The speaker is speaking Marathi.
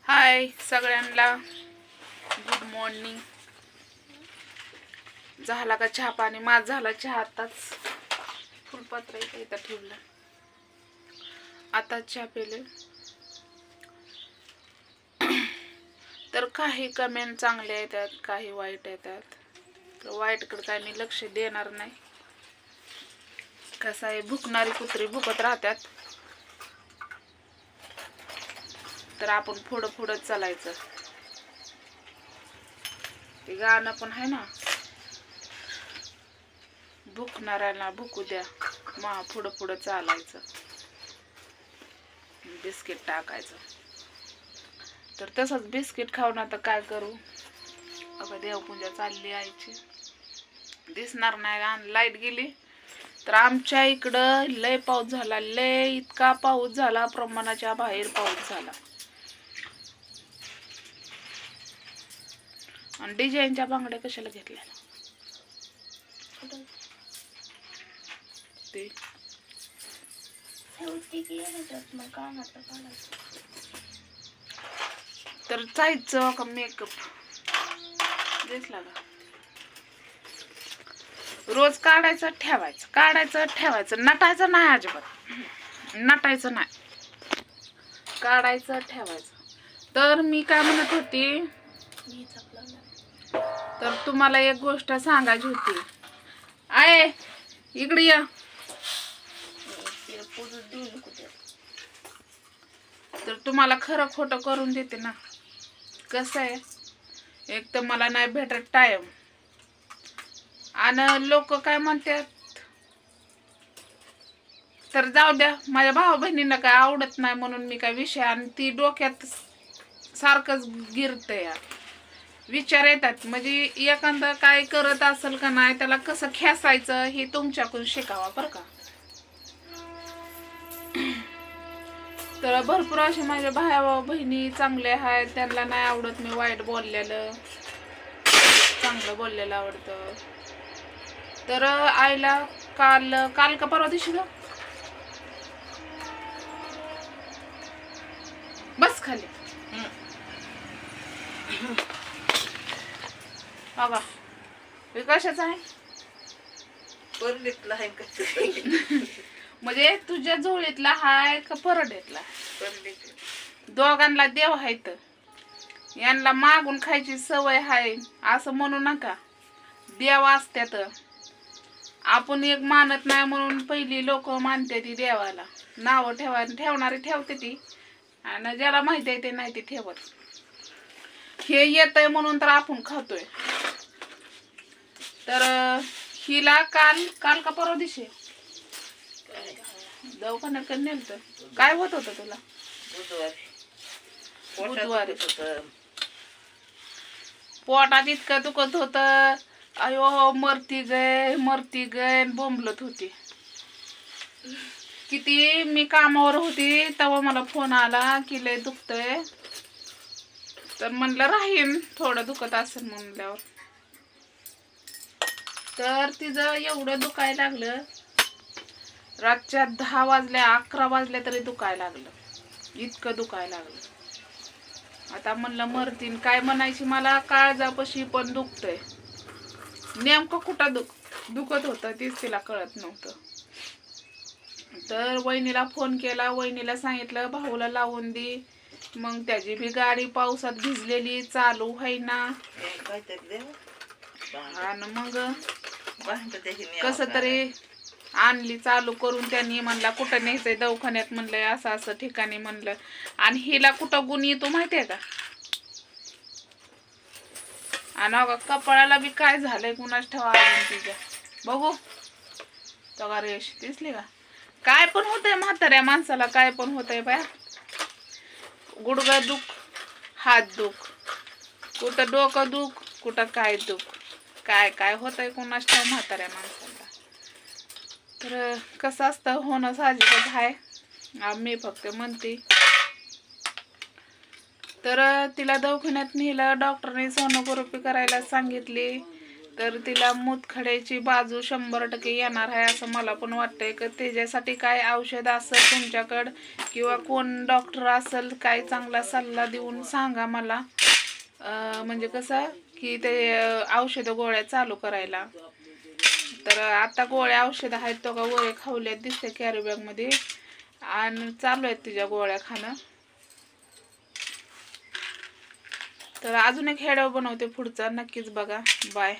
हाय सगळ्यांना, गुड मॉर्निंग. झाला का चहा पाणी? माझ झाला चहा आताच. फुलपत्र इथं ठेवलं, आता चहा पेले. तर काही कमेंट चांगले येतात, काही वाईट येतात. तर वाईटकडे काय मी लक्ष देणार नाही. कसं आहे, भुकणारी कुत्री भुकत राहतात, तर आपण पुढं पुढं चालायचं. ते गाणं पण आहे ना, भुकणाऱ्याला भुकू द्या, मा पुढं पुढं चालायचं, बिस्किट टाकायचं. तर तसंच बिस्किट खाऊन आता काय करू. आता देवपूजा चालली आईची, दिसणार नाही. आणि लाईट गेली तर आमच्या इकडं लय पाऊस झाला, लय इतका पाऊस झाला, प्रमाणाच्या बाहेर पाऊस झाला. आणि डिझाईनच्या बांगड्या कशाला घेतल्या ते तर जायचं का मेकअप दिसला का? रोज काढायचं ठेवायचं, काढायचं ठेवायचं, नटायचं नाही अजिबात, नटायचं नाही, काढायचं ठेवायचं. तर मी काय म्हणत होती, तर तुम्हाला एक गोष्ट सांगायची होती. आहे इकडे या. तर तुम्हाला खरं खोटं करून देते ना. कसं आहे, एक तर मला नाही भेटत टाइम, आणि लोक काय म्हणतात, तर जाऊ द्या. माझ्या भाऊ बहिणींना काय आवडत नाही म्हणून मी काय विषय, आणि ती डोक्यात सारखंच गिरतंय, विचार येतात. म्हणजे एखादं काय करत असेल का नाही, त्याला कसं खेसायचं हे तुमच्याकडून शिकावा बरं का. तर भरपूर असे माझ्या भावा बहिणी चांगले आहेत, त्यांना नाही आवडत मी वाईट बोललेलं, चांगलं बोललेलं आवडतं. तर आईला काल का परवा दिवशी ग, बस खाली बघा हे कशाच आहे, परडीतला आहे का? म्हणजे तुझ्या झोळीतला हाय का परडेतला? दोघांना देव आहेत, यांना मागून खायची सवय हाय असं म्हणू नका. देव असत्यात, आपण एक मानत नाही म्हणून पहिली लोक मानते ती देवाला. नाव ठेवणारी ठेवते ती, आणि ज्याला माहिती आहे ते नाही ते ठेवत. हे येत आहे म्हणून तर आपण खातोय. तर हिला काल का परवा दिवशी दवाखान्यात नेलं. काय होत होतं तुला? बुधवारी पोटात इतकं दुखत होत, अयो मरती गय बोंबलत होती. किती मी कामावर होती तेव्हा मला फोन आला की लय दुखतंय. तर म्हणलं राहीन, थोडं दुखत असेल म्हणल्यावर. तर तिचं एवढं दुखायला लागलं, रातच्या 10 वाजल्या 11 वाजल्या तरी दुखायला लागलं, इतकं दुखायला लागलं. आता म्हणलं मरतीन. काय म्हणायची मला, काळजापाशी पण दुखतंय. नेमकं कुठं दुखत होतं तेच तिला कळत नव्हतं. तर वहिनीला फोन केला, वहिनीला सांगितलं भाऊला लावून दे. मग त्याची बी गाडी पावसात भिजलेली, चालू व्हायना. आणि मग कसं तरी आणली चालू करून. त्यांनी म्हणला कुठं न्यायचंय दवाखान्यात, म्हणलंय असं असं ठिकाणी म्हणलं. आणि हिला कुठं गुण येतो माहितीये का, आणि कपाळाला बी काय झालंय कुणाच ठेवा तिच्या. बघू तवा रेश दिसली का? काय पण होतंय म्हाताऱ्या माणसाला, काय पण होतंय बाया. गुडघा दुख, हात दुख, कुठं डोकं दुख, कुठं काय दुख, काय काय होतंय कुणाच ठेवा म्हाताऱ्या माणसाला. तर कसं असतं, होणं साहजिकच आहे, मी फक्त म्हणते. तर तिला दवाखान्यात नेलं, डॉक्टरने सोनोग्राफी करायला सांगितली. तर तिला मूतखड्याची बाजू 100% येणार आहे असं मला पण वाटतंय. की त्याच्यासाठी काय औषध असेल तुमच्याकडं किंवा कोण डॉक्टर असेल काय चांगला सल्ला देऊन सांगा मला. म्हणजे कसं की ते औषधं गोळ्या चालू करायला. तर आता गोळ्या औषधं आहेत तो का गोळ्या खावल्यात दिसते कॅरी बॅगमध्ये आणि चालू आहेत तिच्या गोळ्या खाणं. तर अजून एक व्हिडिओ बनवते पुढचा, नक्कीच बघा. बाय.